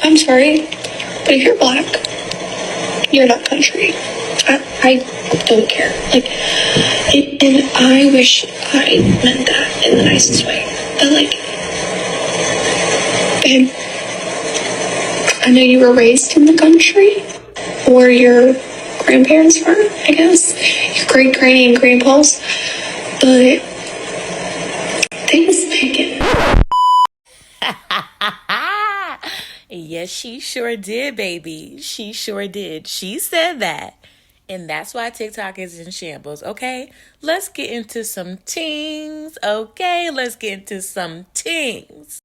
I'm sorry, but if you're black, you're not country. I don't care. Like, and I wish I meant that in the nicest way. But like, babe, I know you were raised in the country, or your grandparents were, I guess, your great granny and grandpas, but they was picking. Yes, she sure did, baby. She sure did. She said that. And that's why TikTok is in shambles, okay? Let's get into some tings, okay? Let's get into some tings.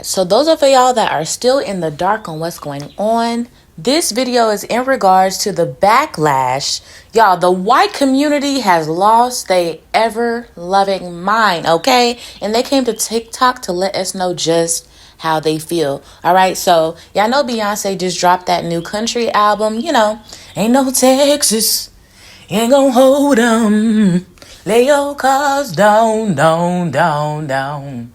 So those of y'all that are still in the dark on what's going on, this video is in regards to the backlash. Y'all, the white community has lost their ever-loving mind, okay? And they came to TikTok to let us know just how they feel. All right, so y'all know Beyonce just dropped that new country album. You know, ain't no Texas, ain't gonna hold 'em. Lay your cars down, down, down, down.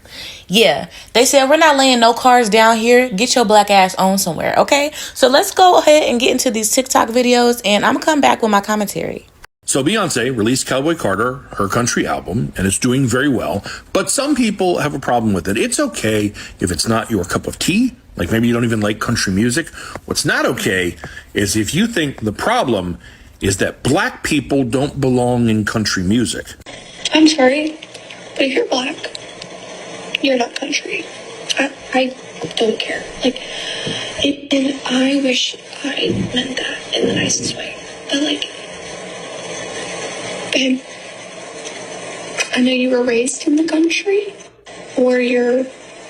Yeah, they said we're not laying no cars down here. Get your black ass on somewhere, okay? So let's go ahead and get into these TikTok videos, and I'm gonna come back with my commentary. So Beyonce released Cowboy Carter, her country album, and it's doing very well. But some people have a problem with it. It's okay if it's not your cup of tea. Like maybe you don't even like country music. What's not okay is if you think the problem is that black people don't belong in country music. I'm sorry, but if you're black, you're not country. I don't care. Like, and I wish I meant that in the nicest way. But like, babe, I know you were raised in the country, or your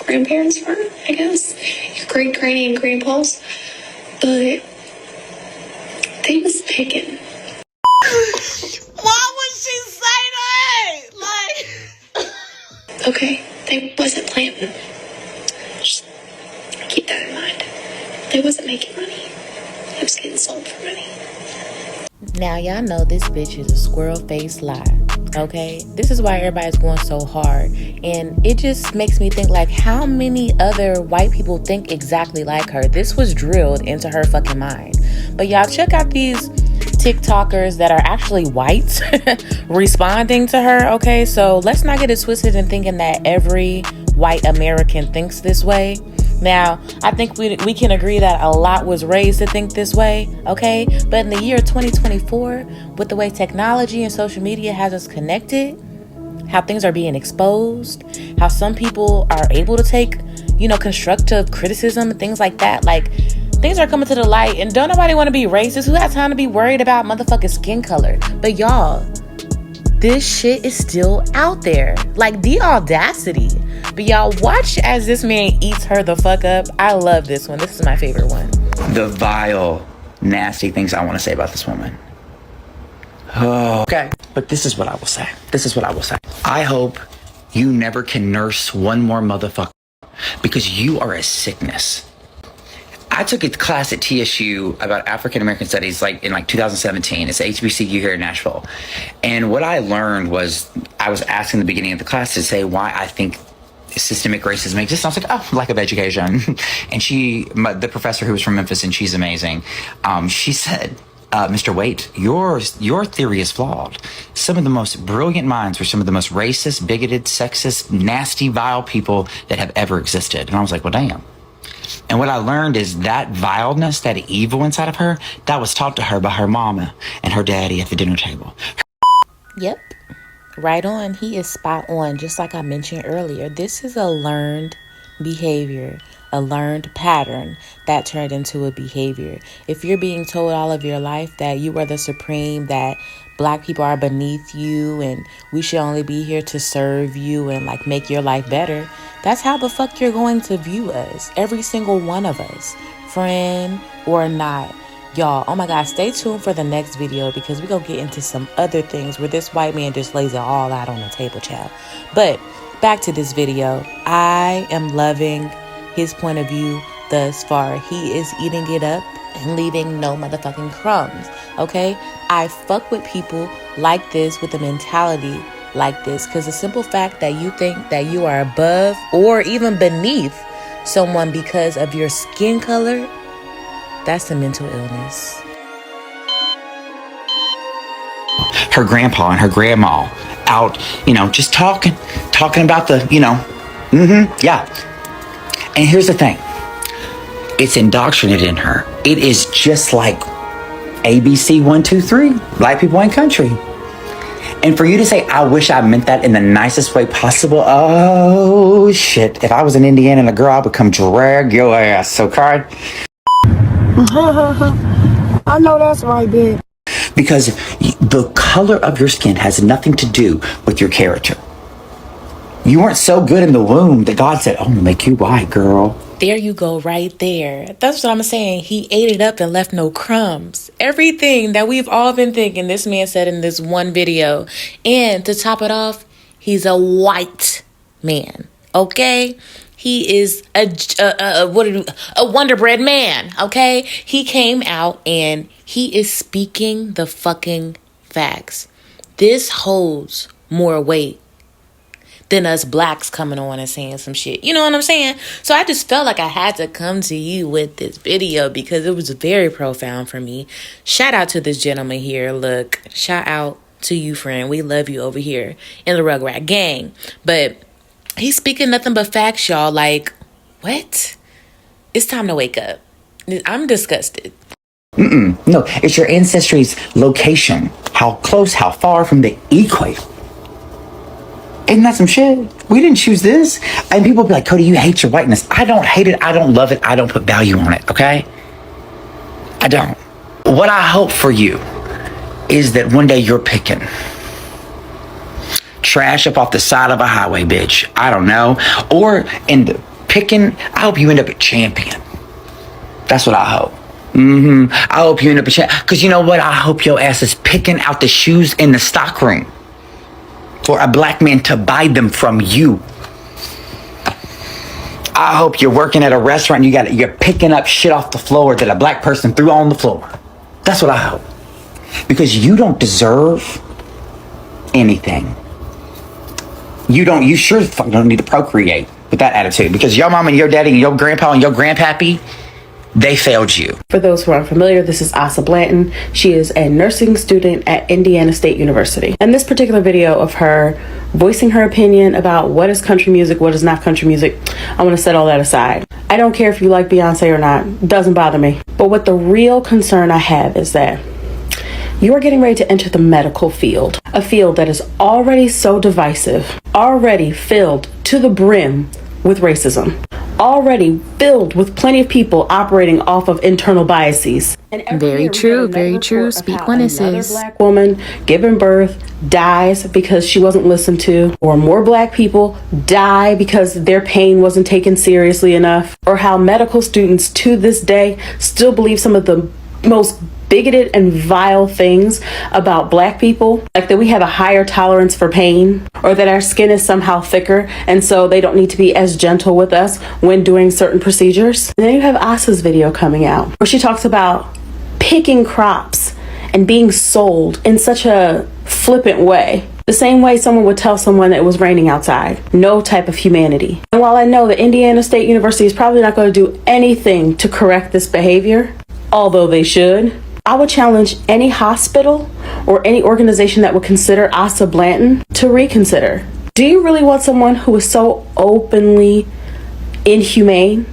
grandparents were, I guess, your great granny and grandpas, but they was picking. Why would she say that? Like, okay, they wasn't planting. Just keep that in mind. They wasn't making money. It was getting sold for money. now y'all know this bitch is a squirrel-faced lie, okay? This is why everybody's going so hard. And it just makes me think, like, how many other white people think exactly like her? This was drilled into her fucking mind. But y'all check out these TikTokers that are actually white responding to her, okay? So let's not get it twisted in thinking that every white American thinks this way. Now, I think we can agree that a lot was raised to think this way, okay? But in the year 2024, with the way technology and social media has us connected, how things are being exposed, how some people are able to take, constructive criticism and things like that, like, things are coming to the light, and don't nobody want to be racist. Who has time to be worried about motherfucking skin color? But y'all, this shit is still out there. Like, the audacity. But y'all, watch as this man eats her the fuck up. I love this one. This is my favorite one. The vile, nasty things I want to say about this woman. Oh, okay. But this is what I will say. I hope you never can nurse one more motherfucker, because you are a sickness. I took a class at TSU about African American studies in 2017. It's HBCU here in Nashville. And what I learned was, I was asked in the beginning of the class to say why I think systemic racism exists. I was like, oh, lack of education. And the professor who was from Memphis, and she's amazing, she said, Mr. Waite, your theory is flawed. Some of the most brilliant minds were some of the most racist, bigoted, sexist, nasty, vile people that have ever existed. And I was like, well, damn. And what I learned is that vileness, that evil inside of her, that was taught to her by her mama and her daddy at the dinner table. Yep. Right on. He is spot on. Just like I mentioned earlier, this is a learned behavior, a learned pattern that turned into a behavior. If you're being told all of your life that you are the supreme, that black people are beneath you and we should only be here to serve you and make your life better, that's how the fuck you're going to view us. Every single one of us, friend or not. Y'all, oh my God, stay tuned for the next video because we're going to get into some other things where this white man just lays it all out on the table, child. But back to this video. I am loving his point of view thus far. He is eating it up and leaving no motherfucking crumbs, okay? I fuck with people like this with a mentality like this because the simple fact that you think that you are above or even beneath someone because of your skin color, that's a mental illness. Her grandpa and her grandma out, just talking about the, yeah. And here's the thing. It's indoctrinated in her. It is just like ABC 1, 2, 3. Black people ain't country. And for you to say, I wish I meant that in the nicest way possible. Oh, shit. If I was in Indiana and a girl, I would come drag your ass. Okay? I know that's right, bitch. Because the color of your skin has nothing to do with your character. You weren't so good in the womb that God said, I'm gonna make you white, girl. There you go, right there. That's what I'm saying. He ate it up and left no crumbs. Everything that we've all been thinking, this man said in this one video. And to top it off, he's a white man, okay? He is a Wonder Bread man, okay? He came out and he is speaking the fucking facts. This holds more weight than us blacks coming on and saying some shit. You know what I'm saying? So I just felt like I had to come to you with this video because it was very profound for me. Shout out to this gentleman here. Look, shout out to you, friend. We love you over here in the Rugrat gang. But he's speaking nothing but facts, y'all. Like, what? It's time to wake up. I'm disgusted. No, it's your ancestry's location. How close, how far from the equator. Isn't that some shit? We didn't choose this. And people be like, Cody, you hate your whiteness. I don't hate it. I don't love it. I don't put value on it, okay? I don't. What I hope for you is that one day you're picking trash up off the side of a highway, bitch. I don't know. Or in the picking, I hope you end up a champion. That's what I hope. I hope you end up a champion. Because you know what? I hope your ass is picking out the shoes in the stock room for a black man to buy them from you. I hope you're working at a restaurant and you're picking up shit off the floor that a black person threw on the floor. That's what I hope. Because you don't deserve anything. You sure the fuck don't need to procreate with that attitude. Because your mom and your daddy and your grandpa and your grandpappy, they failed you. For those who aren't familiar, this is Asa Blanton. She is a nursing student at Indiana State University. And this particular video of her voicing her opinion about what is country music, what is not country music, I want to set all that aside. I don't care if you like Beyonce or not. It doesn't bother me. But what the real concern I have is that you are getting ready to enter the medical field, a field that is already so divisive, already filled to the brim with racism, already filled with plenty of people operating off of internal biases. Very true, very true. Speak when it says. Another black woman giving birth dies because she wasn't listened to, or more black people die because their pain wasn't taken seriously enough, or how medical students to this day still believe some of the most bigoted and vile things about black people, like that we have a higher tolerance for pain, or that our skin is somehow thicker and so they don't need to be as gentle with us when doing certain procedures. And then you have Asa's video coming out where she talks about picking crops and being sold in such a flippant way. The same way someone would tell someone that it was raining outside. No type of humanity. And while I know that Indiana State University is probably not going to do anything to correct this behavior, although they should, I would challenge any hospital or any organization that would consider Asa Blanton to reconsider. Do you really want someone who is so openly inhumane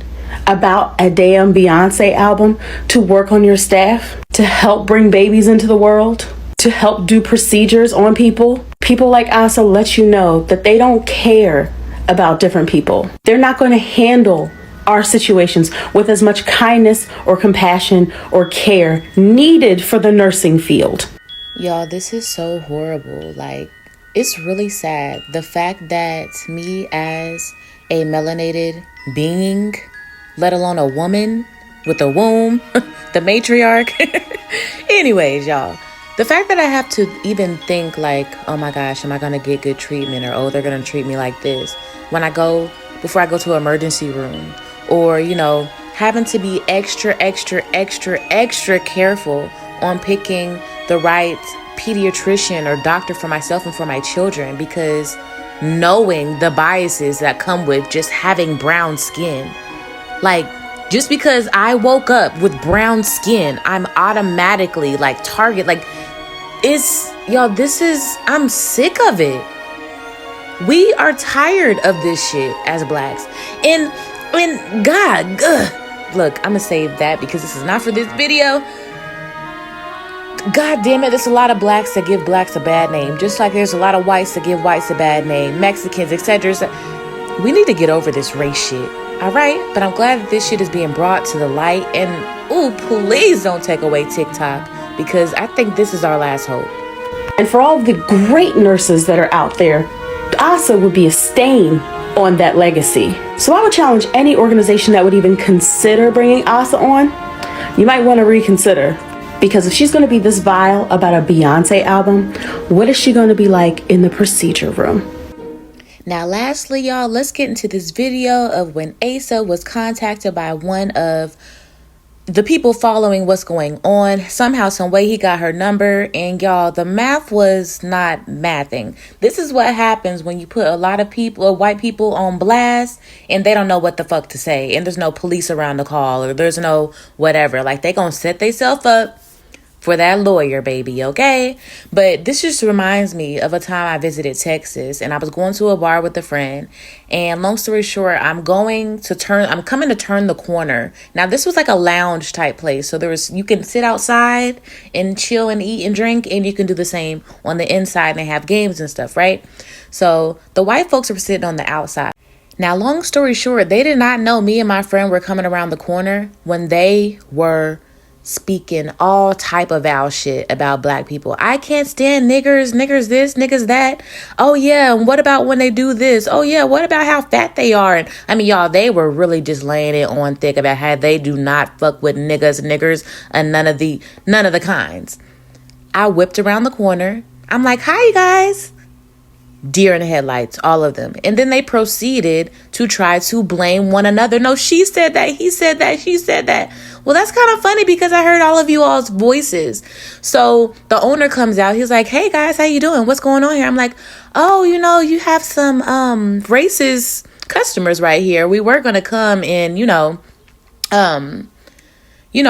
about a damn Beyonce album to work on your staff, to help bring babies into the world, to help do procedures on people? People like Asa let you know that they don't care about different people. They're not going to handle our situations with as much kindness or compassion or care needed for the nursing field. Y'all, this is so horrible. Like, it's really sad. The fact that me as a melanated being, let alone a woman, with the womb, the matriarch. Anyways, y'all, the fact that I have to even think like, oh my gosh, am I going to get good treatment? Or, oh, they're going to treat me like this before I go to an emergency room, or, having to be extra careful on picking the right pediatrician or doctor for myself and for my children, because knowing the biases that come with just having brown skin. Like, just because I woke up with brown skin, I'm automatically like target. Like, I'm sick of it. We are tired of this shit as blacks. And God, look, I'm gonna save that because this is not for this video. God damn it, there's a lot of blacks that give blacks a bad name, just like there's a lot of whites that give whites a bad name, Mexicans, etc. We need to get over this race shit, all right? But I'm glad that this shit is being brought to the light. And please don't take away TikTok, because I think this is our last hope. And for all the great nurses that are out there, Asa would be a stain on that legacy. So I would challenge any organization that would even consider bringing Asa on. You might want to reconsider, because if she's going to be this vile about a Beyonce album, what is she going to be like in the procedure room? Now, lastly, y'all, let's get into this video of when Asa was contacted by one of the people following what's going on. Somehow, some way, he got her number, and y'all, the math was not mathing. This is what happens when you put a lot of people, or white people, on blast, and they don't know what the fuck to say, and there's no police around the call, or there's no whatever. Like, they gonna set themselves up for that lawyer, baby, okay? But this just reminds me of a time I visited Texas, and I was going to a bar with a friend, and long story short, I'm coming to turn the corner. Now, this was like a lounge type place, so you can sit outside and chill and eat and drink, and you can do the same on the inside, and they have games and stuff, right? So the white folks were sitting on the outside. Now, long story short, they did not know me and my friend were coming around the corner when they were speaking all type of foul shit about black people. I can't stand niggers this, niggers that. Oh yeah, and what about when they do this? Oh yeah, what about how fat they are? And I mean, y'all, they were really just laying it on thick about how they do not fuck with niggers, and none of the kinds. I whipped around the corner. I'm like, hi, you guys. Deer in the headlights, all of them. And then they proceeded to try to blame one another. No, she said that, he said that, she said that. Well, that's kind of funny because I heard all of you all's voices. So the owner comes out. He's like, hey guys, how you doing? What's going on here? I'm like, oh, you have some racist customers right here. We were going to come and,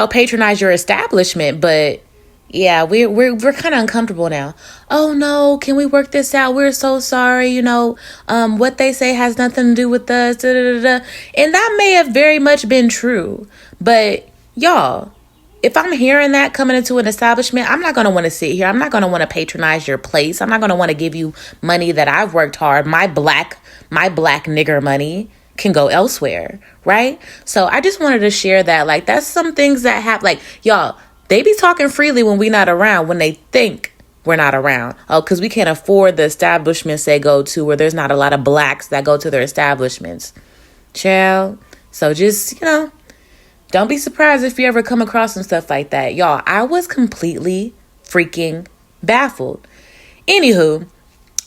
patronize your establishment, but yeah, we're kind of uncomfortable now. Oh no, can we work this out? We're so sorry. What they say has nothing to do with us. Da, da, da, da. And that may have very much been true. But y'all, if I'm hearing that coming into an establishment, I'm not going to want to sit here. I'm not going to want to patronize your place. I'm not going to want to give you money that I've worked hard. My black nigger money can go elsewhere, right? So I just wanted to share that. Like, that's some things that happen. Like, y'all, they be talking freely when we not around, when they think we're not around. Oh, because we can't afford the establishments they go to, where there's not a lot of blacks that go to their establishments. Child. So just, don't be surprised if you ever come across some stuff like that. Y'all, I was completely freaking baffled. Anywho,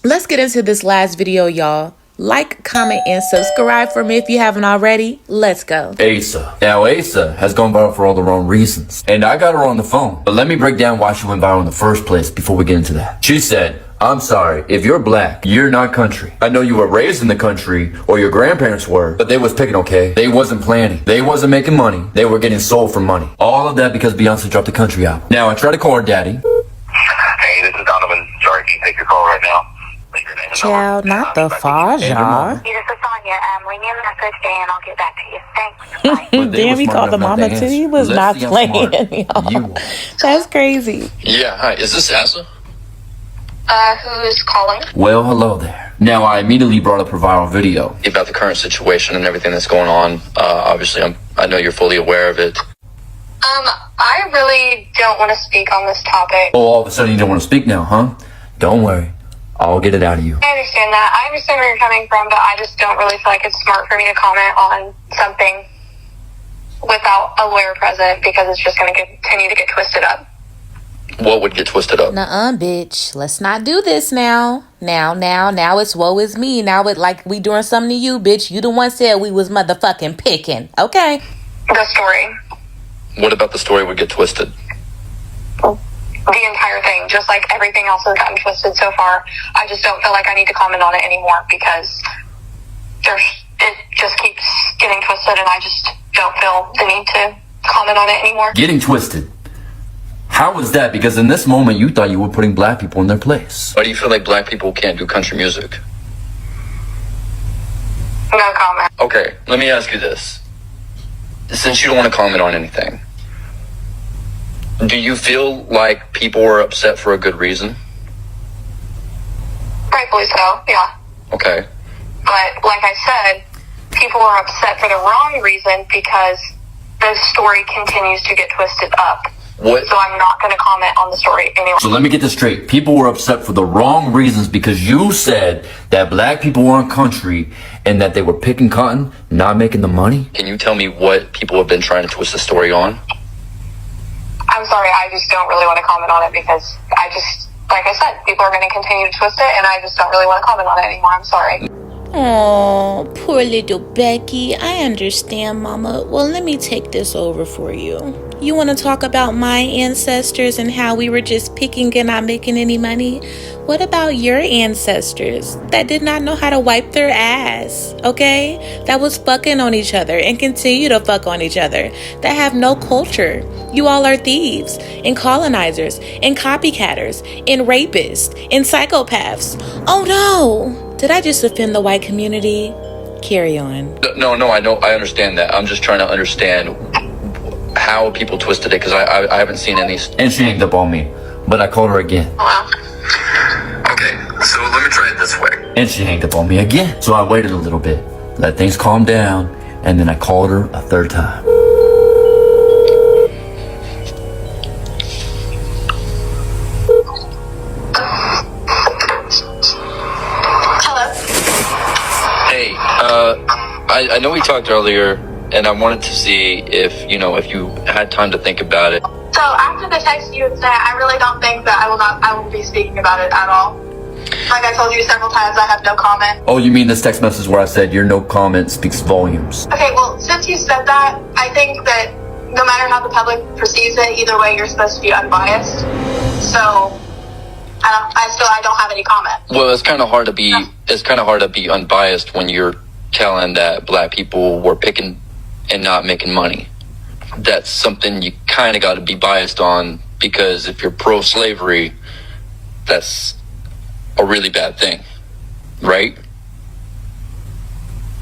let's get into this last video, y'all. Like, comment, and subscribe for me if you haven't already. Let's go. Asa. Now, Asa has gone viral for all the wrong reasons. And I got her on the phone. But let me break down why she went viral in the first place before we get into that. She said, I'm sorry, if you're black, you're not country. I know you were raised in the country, or your grandparents were, but they was picking okay. They wasn't planning. They wasn't making money. They were getting sold for money. All of that because Beyonce dropped the country album. Now, I tried to call her daddy. Hey, this is Donovan. Sorry, can you take your call right now? Child, not the Faja. This is Sonia. Leave me a message and I'll get back to you. Thanks. Bye. Damn, he called the mama too. He was not playing, y'all. That's crazy. Yeah, hi. Is this Asa? Who's calling? Well, hello there. Now, I immediately brought up her viral video. About the current situation and everything that's going on. Obviously, I know you're fully aware of it. I really don't want to speak on this topic. Oh, all of a sudden you don't want to speak now, huh? Don't worry. I'll get it out of you. I understand that. I understand where you're coming from, but I just don't really feel like it's smart for me to comment on something without a lawyer present because it's just going to continue to get twisted up. What would get twisted up? Nuh-uh, bitch. Let's not do this now. Now it's woe is me. Now it like we doing something to you, bitch. You the one said we was motherfucking picking. Okay. The story. What about the story would get twisted? The entire thing, just like everything else has gotten twisted so far. I just don't feel like I need to comment on it anymore because it just keeps getting twisted and I just don't feel the need to comment on it anymore. Getting twisted. How was that? Because in this moment, you thought you were putting black people in their place. Why do you feel like black people can't do country music? No comment. Okay, let me ask you this. Since you don't want to comment on anything, do you feel like people were upset for a good reason? Rightfully so, yeah. Okay. But like I said, people are upset for the wrong reason because the story continues to get twisted up. What? So I'm not going to comment on the story anyway. So let me get this straight. People were upset for the wrong reasons because you said that black people weren't country and that they were picking cotton, not making the money? Can you tell me what people have been trying to twist the story on? I'm sorry, I just don't really want to comment on it because I just, like I said, people are going to continue to twist it and I just don't really want to comment on it anymore. I'm sorry. Oh, poor little Becky. I understand, Mama. Well, let me take this over for you. You want to talk about my ancestors and how we were just picking and not making any money? What about your ancestors that did not know how to wipe their ass, okay? That was fucking on each other and continue to fuck on each other, that have no culture. You all are thieves and colonizers and copycatters and rapists and psychopaths. Oh no! Did I just offend the white community? Carry on. No, I know, I understand that. I'm just trying to understand how people twisted it because I haven't seen any. And she hanged up on me, but I called her again. Wow. Okay, so let me try it this way. And she hanged up on me again. So I waited a little bit, let things calm down, and then I called her a third time. Hey, I know we talked earlier, and I wanted to see if you had time to think about it. So after the text you had sent, I really don't think that I will be speaking about it at all. Like I told you several times, I have no comment. Oh, you mean this text message where I said your no comment speaks volumes? Okay, well, since you said that, I think that no matter how the public perceives it, either way, you're supposed to be unbiased. So I don't have any comment. Well, it's kind of hard to be unbiased when you're telling that black people were picking and not making money. That's something you kind of got to be biased on because if you're pro-slavery, that's a really bad thing, right?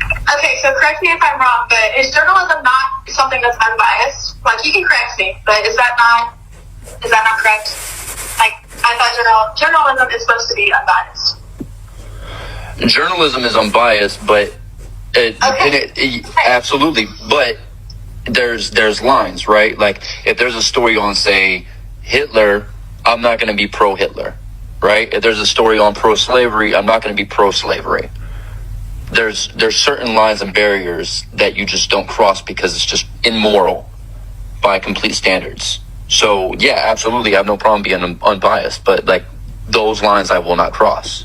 Okay, so correct me if I'm wrong, but is journalism not something that's unbiased? Like, you can correct me, but is that not correct? Like, I thought journalism is supposed to be unbiased. Journalism is unbiased, but absolutely, but there's lines, right? Like, if there's a story on, say, Hitler, I'm not going to be pro-Hitler, right? If there's a story on pro-slavery, I'm not going to be pro-slavery. There's certain lines and barriers that you just don't cross because it's just immoral by complete standards. So, yeah, absolutely, I have no problem being unbiased, but, like, those lines I will not cross.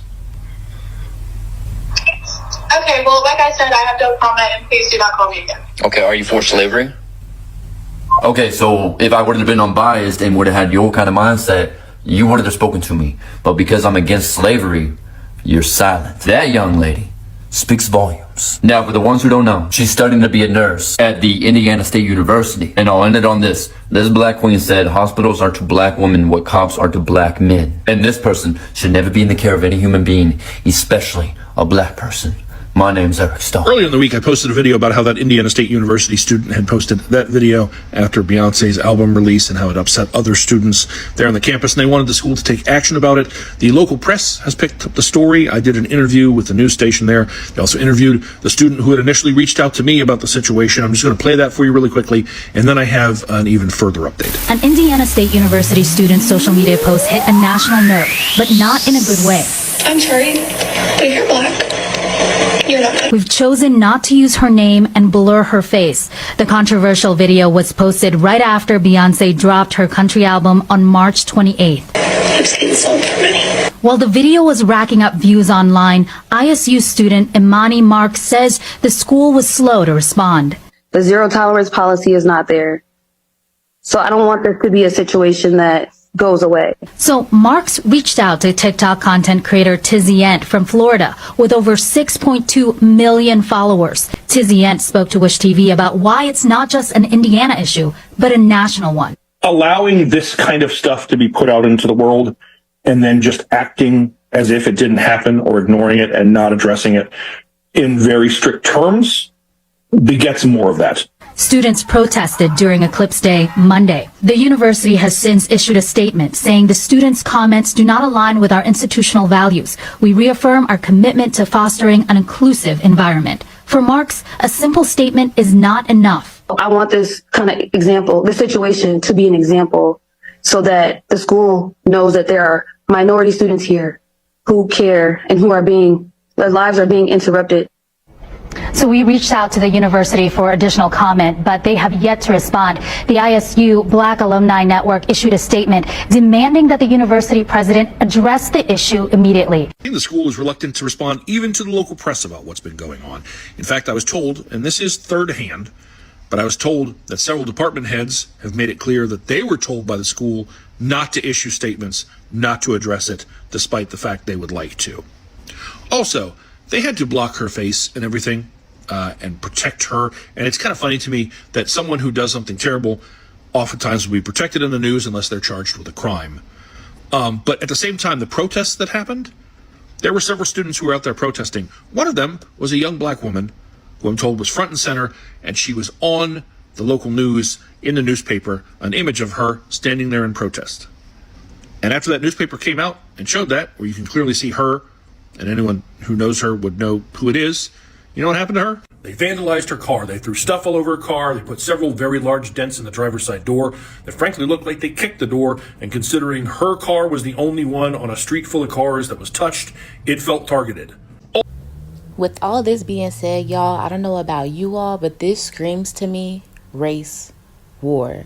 Okay, well, like I said, I have no comment, and please do not call me again. Okay, are you for slavery? Okay, so if I would have been unbiased and would have had your kind of mindset, you would have spoken to me. But because I'm against slavery, you're silent. That young lady speaks volumes. Now, for the ones who don't know, she's studying to be a nurse at the Indiana State University. And I'll end it on this. This black queen said, hospitals are to black women what cops are to black men. And this person should never be in the care of any human being, especially a black person. My name's Eric Stone. Earlier in the week, I posted a video about how that Indiana State University student had posted that video after Beyonce's album release and how it upset other students there on the campus, and they wanted the school to take action about it. The local press has picked up the story. I did an interview with the news station there. They also interviewed the student who had initially reached out to me about the situation. I'm just going to play that for you really quickly, and then I have an even further update. An Indiana State University student's social media post hit a national nerve, but not in a good way. I'm sorry, but you're black. You're not. We've chosen not to use her name and blur her face. The controversial video was posted right after Beyonce dropped her country album on March 28th. I've seen sold for many. While the video was racking up views online, ISU student Imani Mark says the school was slow to respond. The zero tolerance policy is not there. So I don't want this to be a situation that goes away. So Marks reached out to TikTok content creator Tizzy Ent from Florida with over 6.2 million followers. Tizzy Ent spoke to Wish TV about why it's not just an Indiana issue, but a national one. Allowing this kind of stuff to be put out into the world and then just acting as if it didn't happen or ignoring it and not addressing it in very strict terms begets more of that. Students protested during Eclipse Day Monday. The university has since issued a statement saying the students' comments do not align with our institutional values. We reaffirm our commitment to fostering an inclusive environment. For Marks, a simple statement is not enough. I want this kind of example, this situation to be an example so that the school knows that there are minority students here who care and their lives are being interrupted. So we reached out to the university for additional comment, but they have yet to respond. The ISU Black Alumni Network issued a statement demanding that the university president address the issue immediately. The school is reluctant to respond even to the local press about what's been going on. In fact, I was told, and this is third hand, but I was told that several department heads have made it clear that they were told by the school not to issue statements, not to address it, despite the fact they would like to. Also, they had to block her face and everything and protect her. And it's kind of funny to me that someone who does something terrible oftentimes will be protected in the news unless they're charged with a crime. But at the same time, the protests that happened, there were several students who were out there protesting. One of them was a young black woman who I'm told was front and center, and she was on the local news in the newspaper, an image of her standing there in protest. And after that newspaper came out and showed that, where you can clearly see her, and anyone who knows her would know who it is, you know what happened to her? They vandalized her car. They threw stuff all over her car. They put several very large dents in the driver's side door that frankly looked like they kicked the door. And considering her car was the only one on a street full of cars that was touched, it felt targeted. With all this being said, y'all, I don't know about you all, but this screams to me race war.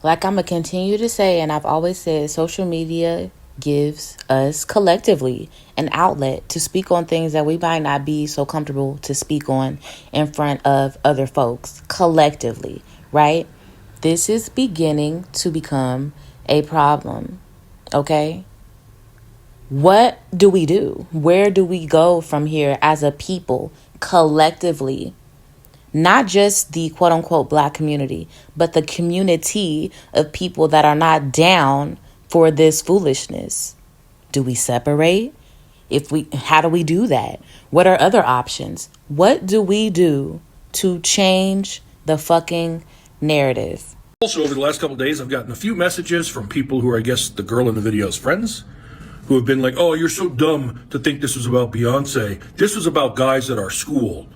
Like I'm going to continue to say, and I've always said, social media gives us collectively an outlet to speak on things that we might not be so comfortable to speak on in front of other folks collectively, right? This is beginning to become a problem, okay? What do we do? Where do we go from here as a people collectively? Not just the quote unquote black community, but the community of people that are not down for this foolishness. Do we separate? How do we do that? What are other options? What do we do to change the fucking narrative? Also, over the last couple of days, I've gotten a few messages from people who are, I guess, the girl in the video's friends, who have been like, oh, you're so dumb to think this was about Beyonce. This was about guys at our school.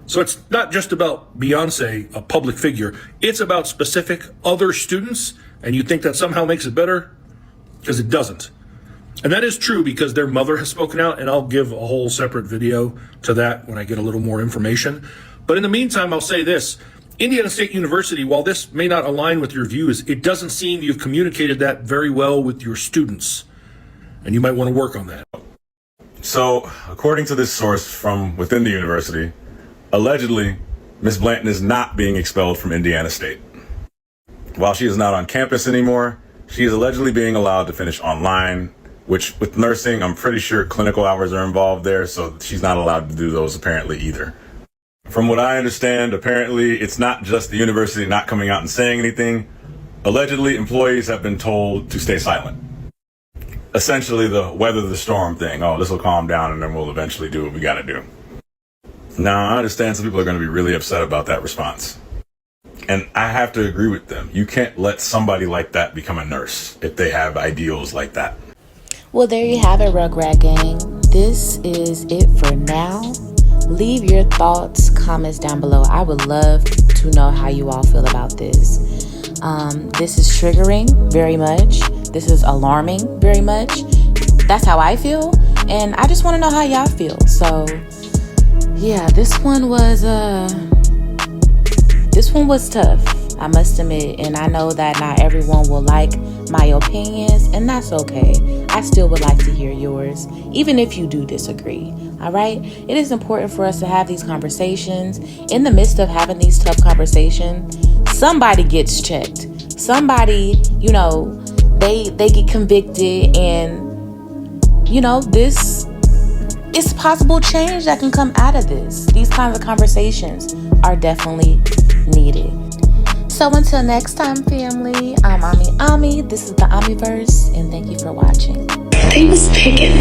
So it's not just about Beyonce, a public figure. It's about specific other students, and you think that somehow makes it better? Because it doesn't. And that is true because their mother has spoken out, and I'll give a whole separate video to that when I get a little more information. But in the meantime, I'll say this. Indiana State University, while this may not align with your views, it doesn't seem you've communicated that very well with your students. And you might want to work on that. So, according to this source from within the university, allegedly, Ms. Blanton is not being expelled from Indiana State. While she is not on campus anymore, she is allegedly being allowed to finish online, which with nursing, I'm pretty sure clinical hours are involved there, so she's not allowed to do those apparently either. From what I understand, apparently it's not just the university not coming out and saying anything. Allegedly, employees have been told to stay silent. Essentially the weather the storm thing. Oh, this will calm down and then we'll eventually do what we gotta do. Now, I understand some people are going to be really upset about that response. And I have to agree with them. You can't let somebody like that become a nurse if they have ideals like that. Well, there you have it, Rugrat Gang. This is it for now. Leave your thoughts, comments down below. I would love to know how you all feel about this. This is triggering very much. This is alarming very much. That's how I feel. And I just want to know how y'all feel. So Yeah, this one was tough, I must admit, and I know that not everyone will like my opinions, and that's okay. I still would like to hear yours, even if you do disagree. All right? It is important for us to have these conversations. In the midst of having these tough conversations, somebody gets checked. Somebody, they get convicted, and this is possible change that can come out of this. These kinds of conversations are definitely needed. So until next time, family, I'm Ami. This is the Amiverse, and thank you for watching. They was picking.